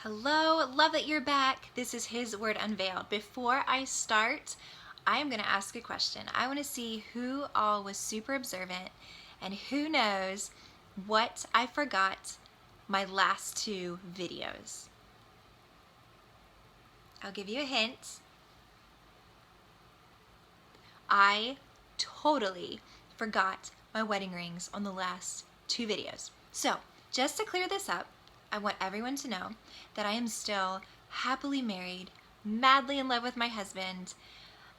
Hello, love that you're back. This is His Word Unveiled. Before I start, I am going to ask a question. I want to see who all was super observant and who knows what I forgot my last two videos. I'll give you a hint. I totally forgot my wedding rings on the last two videos. So, just to clear this up, I want everyone to know that I am still happily married, madly in love with my husband.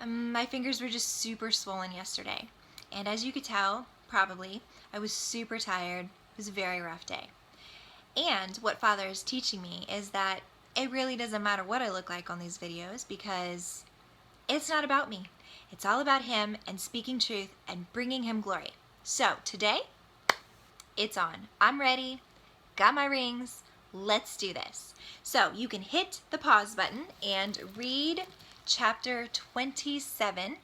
My fingers were just super swollen yesterday. And as you could tell, probably, I was super tired. It was a very rough day. And what Father is teaching me is that it really doesn't matter what I look like on these videos because it's not about me. It's all about Him and speaking truth and bringing Him glory. So today, it's on. I'm ready. Got my rings. Let's do this. So you can hit the pause button and read chapter 27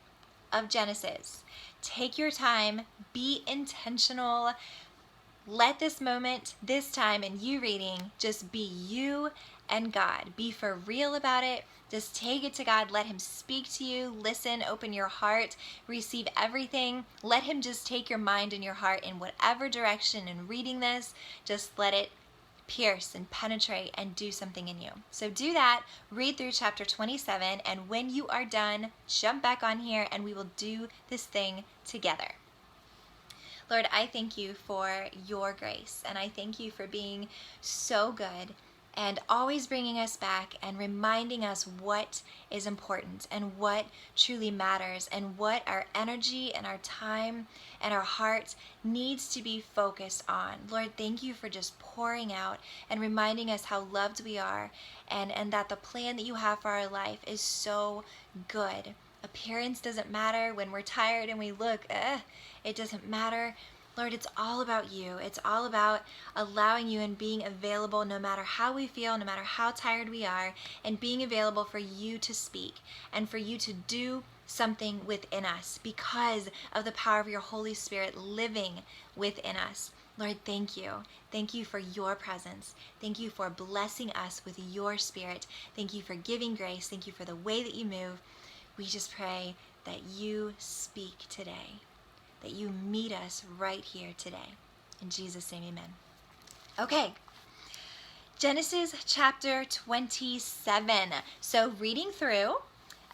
of Genesis. Take your time. Be intentional. Let this moment, this time, and you reading just be you and God. Be for real about it. Just take it to God. Let Him speak to you. Listen, open your heart, receive everything. Let Him just take your mind and your heart in whatever direction in reading this. Just let it pierce and penetrate and do something in you. So do that. Read through chapter 27, and when you are done, jump back on here and we will do this thing together. Lord, I thank you for your grace, and I thank you for being so good and always bringing us back and reminding us what is important and what truly matters and what our energy and our time and our heart needs to be focused on. Lord, thank you for just pouring out and reminding us how loved we are and that the plan that you have for our life is so good. Appearance doesn't matter. When we're tired and we look, it doesn't matter. Lord, it's all about you. It's all about allowing you and being available no matter how we feel, no matter how tired we are, and being available for you to speak and for you to do something within us because of the power of your Holy Spirit living within us. Lord, thank you. Thank you for your presence. Thank you for blessing us with your Spirit. Thank you for giving grace. Thank you for the way that you move. We just pray that you speak today, that you meet us right here today. In Jesus' name, amen. Okay, Genesis chapter 27. So reading through,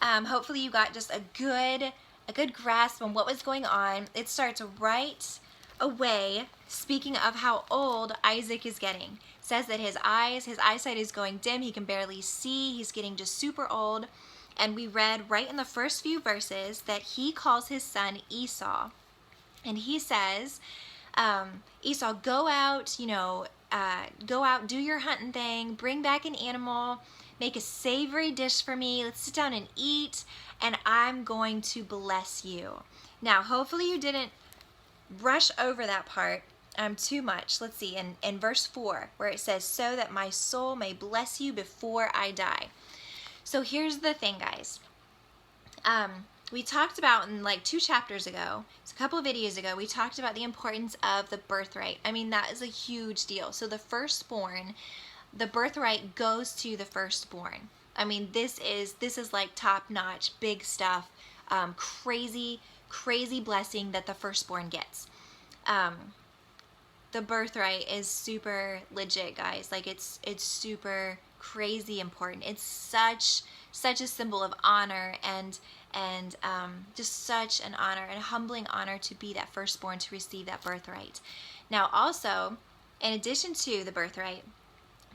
hopefully you got just a good grasp on what was going on. It starts right away speaking of how old Isaac is getting. It says that his eyesight is going dim. He can barely see. He's getting just super old. And we read right in the first few verses that he calls his son Esau. And he says, Esau, go out, do your hunting thing, bring back an animal, make a savory dish for me. Let's sit down and eat, and I'm going to bless you. Now, hopefully you didn't rush over that part too much. Let's see, in verse 4, where it says, so that my soul may bless you before I die. So here's the thing, guys. We talked about in like 2 chapters ago, it's a couple of videos ago, we talked about the importance of the birthright. I mean, that is a huge deal. So the firstborn, the birthright goes to the firstborn. I mean, this is like top-notch, big stuff, crazy blessing that the firstborn gets. The birthright is super legit, guys. Like it's super crazy important. It's such a symbol of honor and just such an honor and a humbling honor to be that firstborn, to receive that birthright. Now also, in addition to the birthright,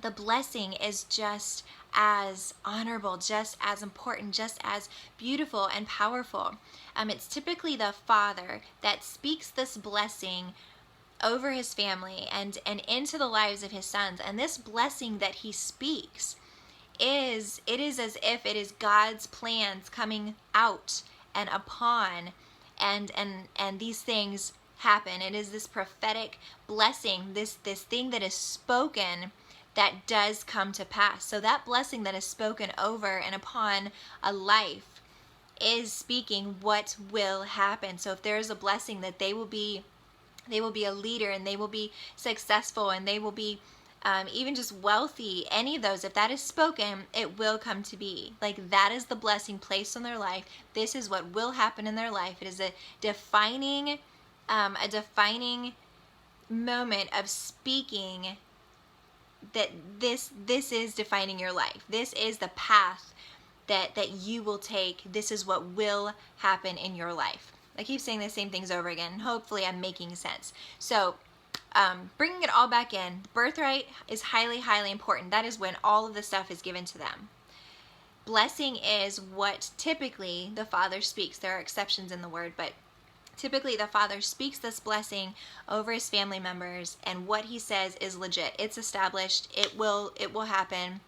the blessing is just as honorable, just as important, just as beautiful and powerful. It's typically the father that speaks this blessing over his family and into the lives of his sons. And this blessing that he speaks is as if it is God's plans coming out and upon, and these things happen. It is this prophetic blessing, this thing that is spoken that does come to pass. So that blessing that is spoken over and upon a life is speaking what will happen. So if there is a blessing that they will be a leader and they will be successful and they will be even just wealthy, any of those, if that is spoken, it will come to be. Like, that is the blessing placed on their life. This is what will happen in their life. It is a defining moment of speaking that this is defining your life. This is the path that you will take. This is what will happen in your life. I keep saying the same things over again. Hopefully I'm making sense. So bringing it all back in, birthright is highly, highly important. That is when all of the stuff is given to them. Blessing is what typically the Father speaks. There are exceptions in the Word, but typically the Father speaks this blessing over his family members, and what he says is legit. It's established. It will happen.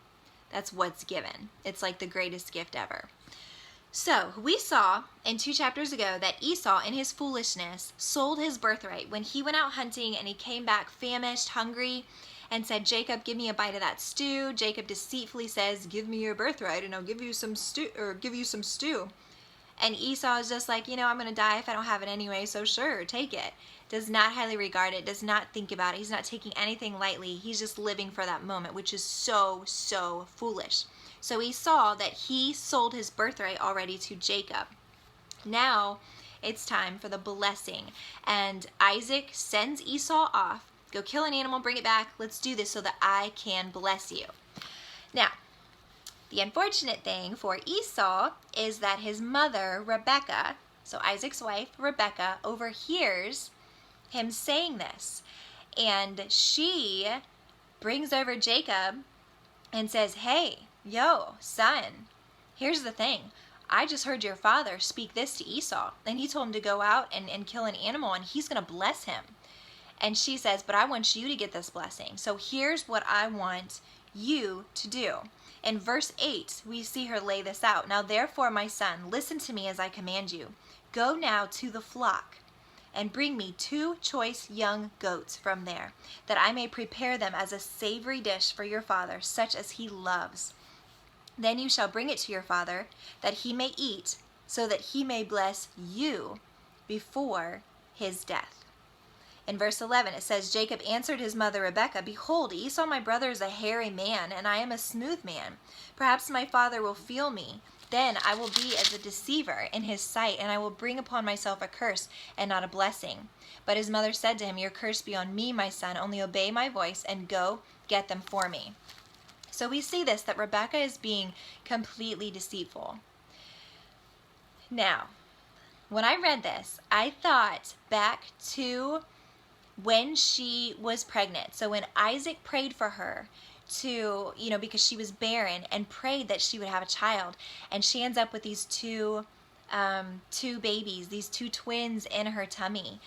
That's what's given. It's like the greatest gift ever. So we saw in 2 chapters ago that Esau, in his foolishness, sold his birthright when he went out hunting and he came back famished, hungry, and said, Jacob, give me a bite of that stew. Jacob deceitfully says, give me your birthright and I'll give you some stew. And Esau is just like, I'm going to die if I don't have it anyway, so sure, take it. Does not highly regard it, does not think about it. He's not taking anything lightly. He's just living for that moment, which is so, so foolish. So he saw that he sold his birthright already to Jacob. Now it's time for the blessing. And Isaac sends Esau off. Go kill an animal, bring it back. Let's do this so that I can bless you. Now, the unfortunate thing for Esau is that his mother, Rebekah, so Isaac's wife, Rebekah, overhears him saying this. And she brings over Jacob and says, hey, yo, son, here's the thing. I just heard your father speak this to Esau. And he told him to go out and kill an animal and he's going to bless him. And she says, but I want you to get this blessing. So here's what I want you to do. In verse 8, we see her lay this out. Now therefore, my son, listen to me as I command you. Go now to the flock and bring me 2 choice young goats from there, that I may prepare them as a savory dish for your father, such as he loves. Then you shall bring it to your father, that he may eat, so that he may bless you before his death. In verse 11, it says, Jacob answered his mother Rebekah, behold, Esau my brother is a hairy man, and I am a smooth man. Perhaps my father will feel me. Then I will be as a deceiver in his sight, and I will bring upon myself a curse and not a blessing. But his mother said to him, your curse be on me, my son. Only obey my voice and go get them for me. So we see this, that Rebekah is being completely deceitful. Now, when I read this, I thought back to when she was pregnant. So when Isaac prayed for her to, because she was barren, and prayed that she would have a child, and she ends up with these two babies, these 2 twins in her tummy.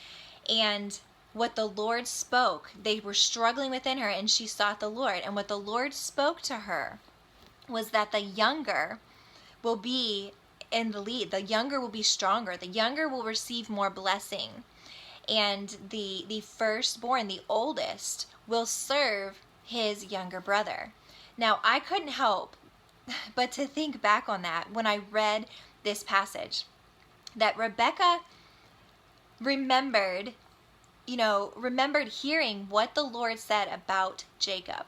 And what the Lord spoke, they were struggling within her, and she sought the Lord. And what the Lord spoke to her was that the younger will be in the lead. The younger will be stronger. The younger will receive more blessing. And the firstborn, the oldest, will serve his younger brother. Now, I couldn't help but to think back on that when I read this passage, that Rebekah remembered hearing what the Lord said about Jacob.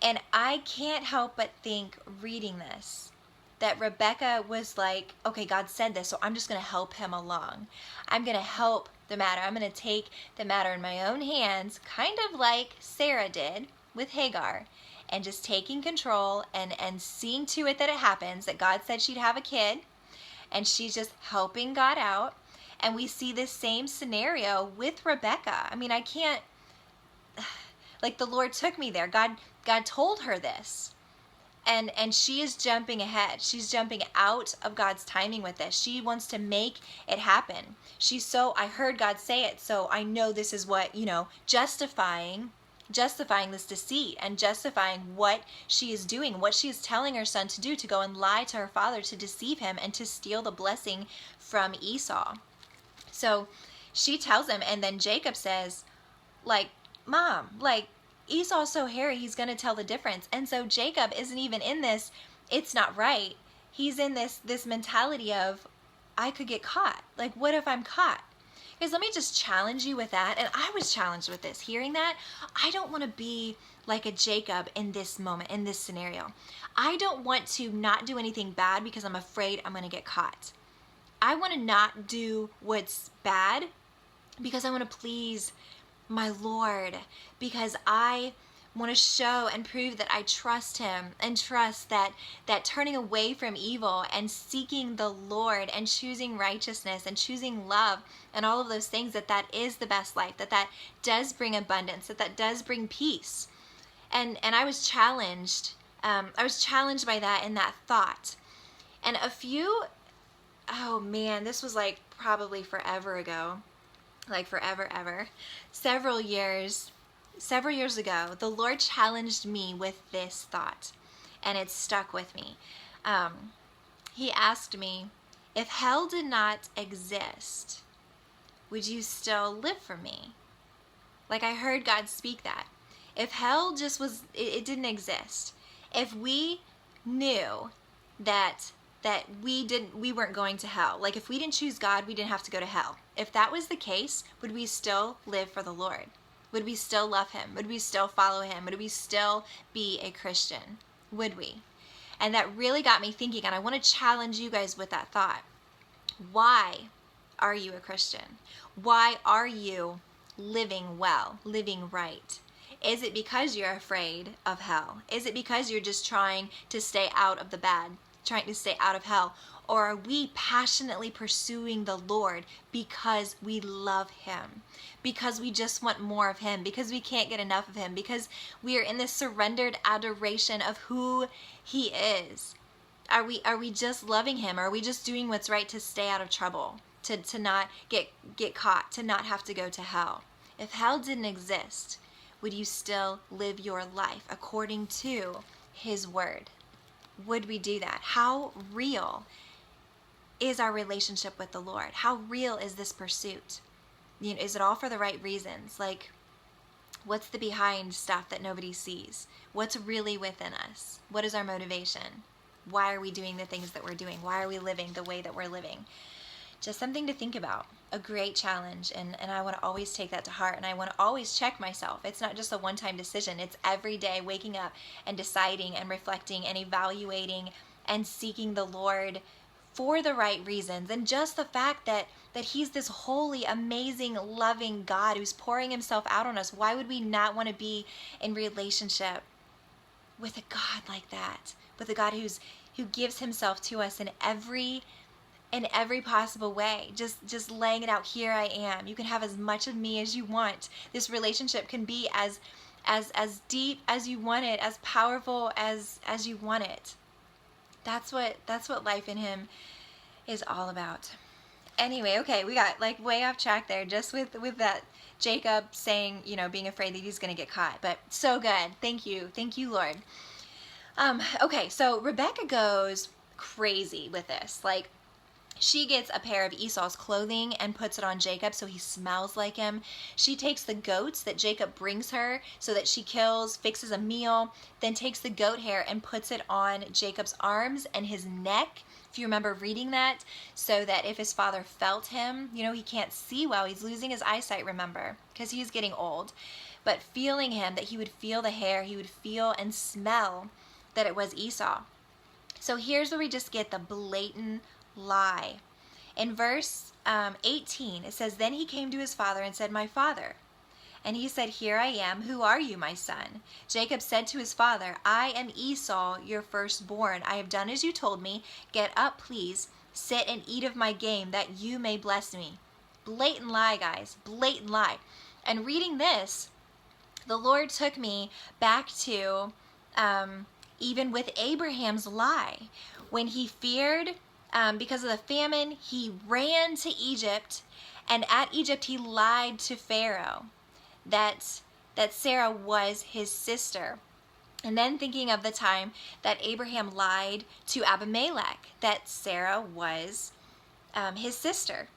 And I can't help but think, reading this, that Rebekah was like, okay, God said this, so I'm just going to help him along. I'm going to help the matter. I'm going to take the matter in my own hands, kind of like Sarah did with Hagar, and just taking control and seeing to it that it happens, that God said she'd have a kid, and she's just helping God out. And we see this same scenario with Rebekah. I mean, I can't, like, the Lord took me there. God told her this. And she is jumping ahead. She's jumping out of God's timing with this. She wants to make it happen. I heard God say it, so I know this is what, justifying this deceit and justifying what she is doing, what she is telling her son to do, to go and lie to her father, to deceive him and to steal the blessing from Esau. So she tells him, and then Jacob says, like, Mom, like, Esau's so hairy, he's going to tell the difference. And so Jacob isn't even in this, it's not right. He's in this mentality of, I could get caught. Like, what if I'm caught? Guys, let me just challenge you with that. And I was challenged with this, hearing that. I don't want to be like a Jacob in this moment, in this scenario. I don't want to not do anything bad because I'm afraid I'm going to get caught. I want to not do what's bad because I want to please my Lord, because I want to show and prove that I trust him, and trust that turning away from evil and seeking the Lord and choosing righteousness and choosing love and all of those things, that is the best life, that does bring abundance, that does bring peace. And I was challenged. I was challenged by that in that thought. And oh man, this was like probably forever ago, like forever, ever. Several years ago, the Lord challenged me with this thought, and it stuck with me. He asked me, if hell did not exist, would you still live for me? Like, I heard God speak that. If hell just was, it didn't exist. If we knew that we weren't going to hell, like if we didn't choose God, we didn't have to go to hell. If that was the case, would we still live for the Lord? Would we still love him? Would we still follow him? Would we still be a Christian? Would we? And that really got me thinking, and I want to challenge you guys with that thought. Why are you a Christian? Why are you living well, living right? Is it because you're afraid of hell? Is it because you're just trying to stay out of the bad, trying to stay out of hell? Or are we passionately pursuing the Lord because we love him, because we just want more of him, because we can't get enough of him, because we are in this surrendered adoration of who he is? Are we just loving him? Are we just doing what's right to stay out of trouble, to not get caught, to not have to go to hell? If hell didn't exist, would you still live your life according to his word? Would we do that? How real is our relationship with the Lord? How real is this pursuit? You know, is it all for the right reasons? Like, what's the behind stuff that nobody sees? What's really within us? What is our motivation? Why are we doing the things that we're doing? Why are we living the way that we're living? Just something to think about. A great challenge, and I want to always take that to heart, and I want to always check myself. It's not just a one-time decision. It's every day waking up and deciding and reflecting and evaluating and seeking the Lord for the right reasons. And just the fact that he's this holy, amazing, loving God who's pouring himself out on us. Why would we not want to be in relationship with a God like that? With a God who gives himself to us in every possible way, just laying it out. Here I am. You can have as much of me as you want. This relationship can be as deep as you want it, as powerful as you want it. That's what life in him is all about. Anyway, okay, we got like way off track there, just with that Jacob saying, you know, being afraid that he's going to get caught. But so good. Thank you, Lord. Okay, so Rebekah goes crazy with this. Like, she gets a pair of Esau's clothing and puts it on Jacob so he smells like him. She takes the goats that Jacob brings her so that she kills, fixes a meal, then takes the goat hair and puts it on Jacob's arms and his neck, if you remember reading that, so that if his father felt him, you know, he can't see well, he's losing his eyesight, remember, because he's getting old, but feeling him, that he would feel the hair, he would feel and smell that it was Esau. So here's where we just get the blatant lie. In verse 18, it says, then he came to his father and said, my father. And he said, here I am. Who are you, my son? Jacob said to his father, I am Esau, your firstborn. I have done as you told me. Get up, please. Sit and eat of my game, that you may bless me. Blatant lie, guys. Blatant lie. And reading this, the Lord took me back to even with Abraham's lie. When he feared because of the famine, he ran to Egypt, and at Egypt he lied to Pharaoh that Sarah was his sister. And then thinking of the time that Abraham lied to Abimelech that Sarah was his sister.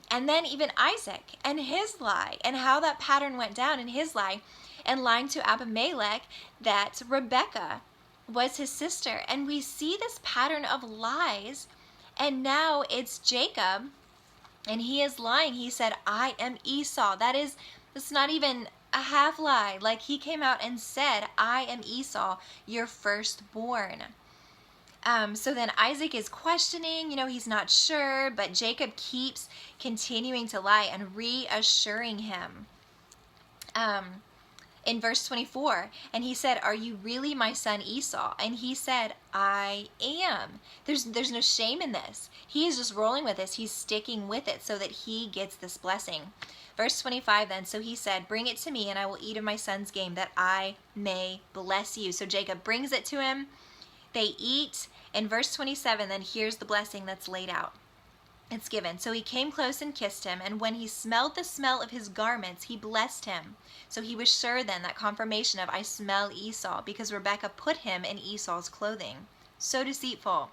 And then even Isaac and his lie, and how that pattern went down in his lie, and lying to Abimelech that Rebekah was his sister. And we see this pattern of lies. And now it's Jacob And he is lying. He said, I am Esau. That's not even a half lie. Like, he came out and said, I am Esau, your firstborn. So then Isaac is questioning, he's not sure, but Jacob keeps continuing to lie and reassuring him. In verse 24, and he said, are you really my son Esau? And he said, I am. There's no shame in this. He is just rolling with this. He's sticking with it so that he gets this blessing. Verse 25 then, so he said, bring it to me and I will eat of my son's game that I may bless you. So Jacob brings it to him. They eat. In verse 27, then here's the blessing that's laid out. It's given. So he came close and kissed him, and when he smelled the smell of his garments, he blessed him. So he was sure then, that confirmation of, I smell Esau, because Rebekah put him in Esau's clothing. So deceitful.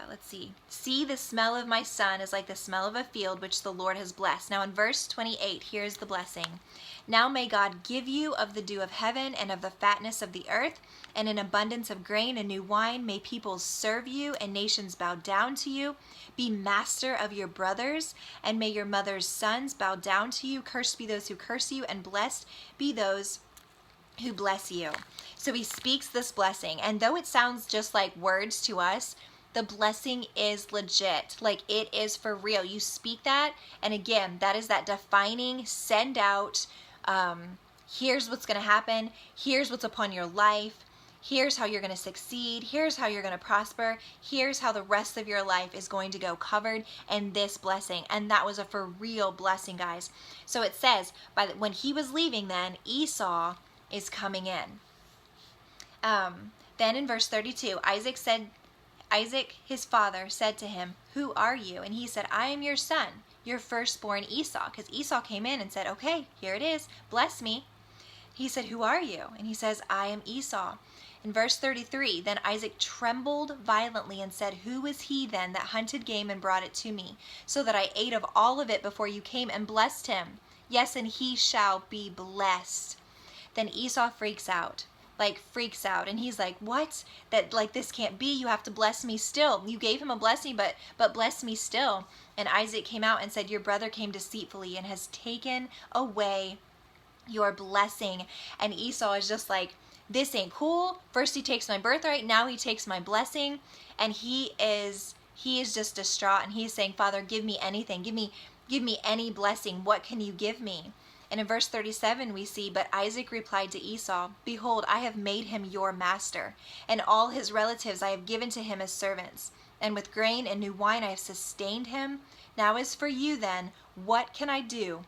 Let's see. See, the smell of my son is like the smell of a field which the Lord has blessed. Now in verse 28, here's the blessing. Now may God give you of the dew of heaven and of the fatness of the earth, and in abundance of grain and new wine. May peoples serve you and nations bow down to you. Be master of your brothers, and may your mother's sons bow down to you. Cursed be those who curse you, and blessed be those who bless you. So he speaks this blessing, and though it sounds just like words to us, the blessing is legit. Like, it is for real. You speak that, and again, that is that defining, send out, here's what's going to happen, here's what's upon your life, here's how you're going to succeed, here's how you're going to prosper, here's how the rest of your life is going to go covered in this blessing. And that was a for real blessing, guys. So it says, when he was leaving then, Esau is coming in. Then in verse 32, Isaac, his father, said to him, who are you? And he said, I am your son, your firstborn Esau. Because Esau came in and said, okay, here it is, bless me. He said, who are you? And he says, I am Esau. In verse 33, then Isaac trembled violently and said, who is he then that hunted game and brought it to me, so that I ate of all of it before you came, and blessed him? Yes, and he shall be blessed. Then Esau freaks out, and he's like, what? This can't be. You have to bless me still. You gave him a blessing, but bless me still. And Isaac came out and said, your brother came deceitfully and has taken away your blessing. And Esau is just like, this ain't cool. First he takes my birthright, now he takes my blessing. And he is just distraught, and he's saying, Father, give me anything. Give me any blessing. What can you give me? And in verse 37 we see, but Isaac replied to Esau, behold, I have made him your master, and all his relatives I have given to him as servants. And with grain and new wine I have sustained him. Now as for you then, what can I do,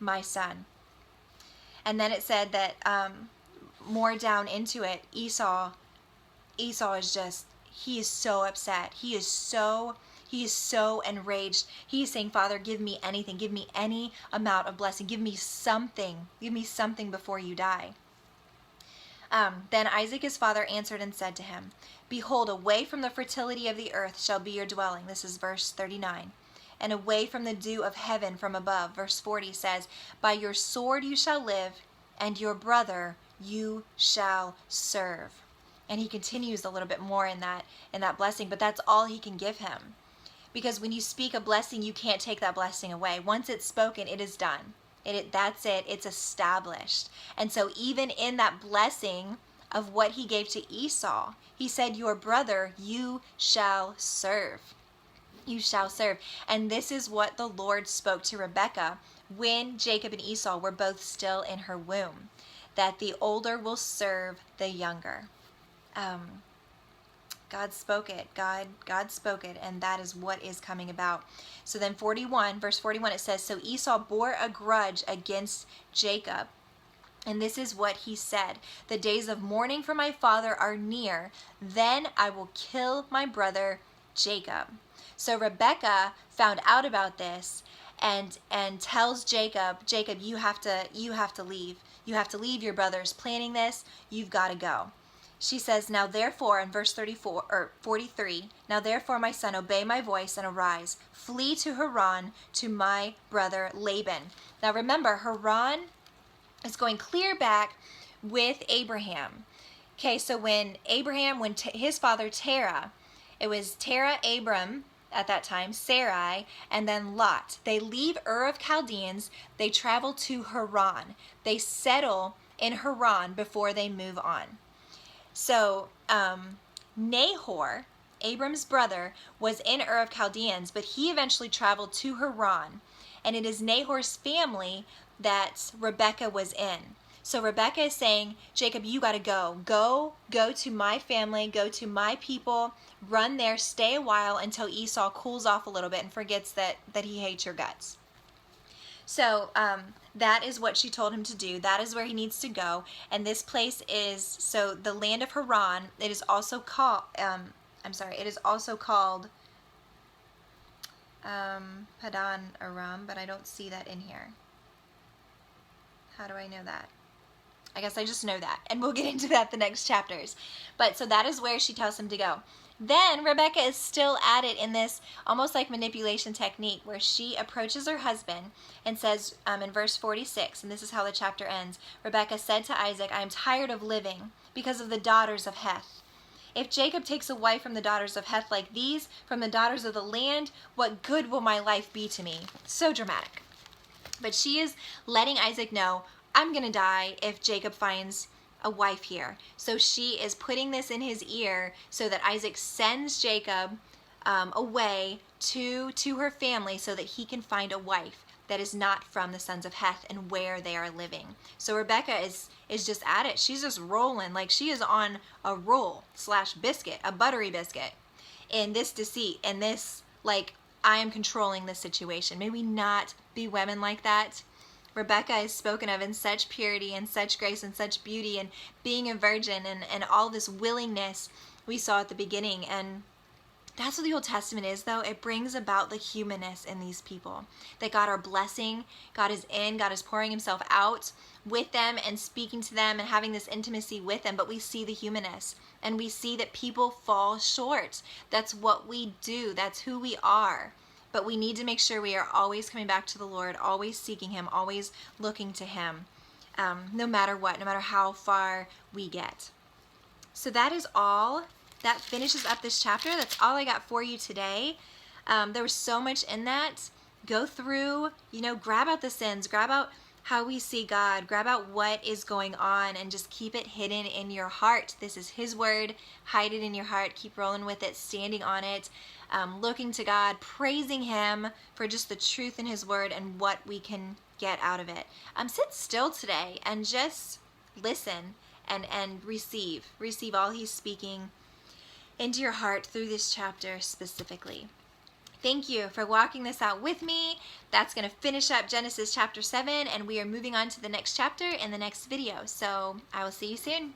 my son? And then it said that more down into it, Esau is just, he is so upset. He is so enraged. He is saying, Father, give me anything. Give me any amount of blessing. Give me something. Give me something before you die. Then Isaac his father answered and said to him, behold, away from the fertility of the earth shall be your dwelling. This is verse 39. And away from the dew of heaven from above. Verse 40 says, by your sword you shall live, and your brother you shall serve. And he continues a little bit more in that blessing, but that's all he can give him. Because when you speak a blessing, you can't take that blessing away. Once it's spoken, it is done. That's it. It's established. And so even in that blessing of what he gave to Esau, he said, your brother you shall serve. You shall serve. And this is what the Lord spoke to Rebekah when Jacob and Esau were both still in her womb, that the older will serve the younger. God spoke it. God spoke it, and that is what is coming about. So then verse 41, it says, so Esau bore a grudge against Jacob. And this is what he said, the days of mourning for my father are near. Then I will kill my brother Jacob. So Rebekah found out about this and tells Jacob, you have to leave. You have to leave. Your brother's planning this. You've got to go. She says, now therefore, in verse 43, now therefore, my son, obey my voice and arise. Flee to Haran to my brother Laban. Now remember, Haran is going clear back with Abraham. Okay, so when his father Terah It was Terah, Abram at that time, Sarai, and then Lot. They leave Ur of Chaldeans. They travel to Haran. They settle in Haran before they move on. So Nahor, Abram's brother, was in Ur of Chaldeans, but he eventually traveled to Haran. And it is Nahor's family that Rebekah was in. So Rebekah is saying, Jacob, you got to go. Go to my family, go to my people, run there, stay a while until Esau cools off a little bit and forgets that he hates your guts. So that is what she told him to do. That is where he needs to go. And this place is, so the land of Haran, it is also called, it is also called Padan Aram, but I don't see that in here. How do I know that? I guess I just know that, and we'll get into that the next chapters. But so that is where she tells him to go. Then Rebekah is still at it in this almost like manipulation technique where she approaches her husband and says in verse 46, and this is how the chapter ends, Rebekah said to Isaac, I am tired of living because of the daughters of Heth. If Jacob takes a wife from the daughters of Heth like these, from the daughters of the land, what good will my life be to me? So dramatic. But she is letting Isaac know, I'm going to die if Jacob finds a wife here. So she is putting this in his ear so that Isaac sends Jacob away to her family so that he can find a wife that is not from the sons of Heth and where they are living. So Rebekah is just at it. She's just rolling. Like she is on a roll / biscuit, a buttery biscuit in this deceit and this like I am controlling this situation. May we not be women like that. Rebekah is spoken of in such purity and such grace and such beauty and being a virgin and all this willingness we saw at the beginning. And that's what the Old Testament is, though. It brings about the humanness in these people. That God are blessing, God is in, God is pouring himself out with them and speaking to them and having this intimacy with them. But we see the humanness and we see that people fall short. That's what we do. That's who we are. But we need to make sure we are always coming back to the Lord, always seeking him, always looking to him, no matter what, no matter how far we get. So that is all. That finishes up this chapter. That's all I got for you today. There was so much in that. Go through, grab out the sins, grab out how we see God, grab out what is going on, and just keep it hidden in your heart. This is his word. Hide it in your heart. Keep rolling with it, standing on it, looking to God, praising him for just the truth in his word and what we can get out of it. Sit still today and just listen and receive all he's speaking into your heart through this chapter specifically. Thank you for walking this out with me. That's going to finish up Genesis chapter 7, and we are moving on to the next chapter in the next video. So I will see you soon.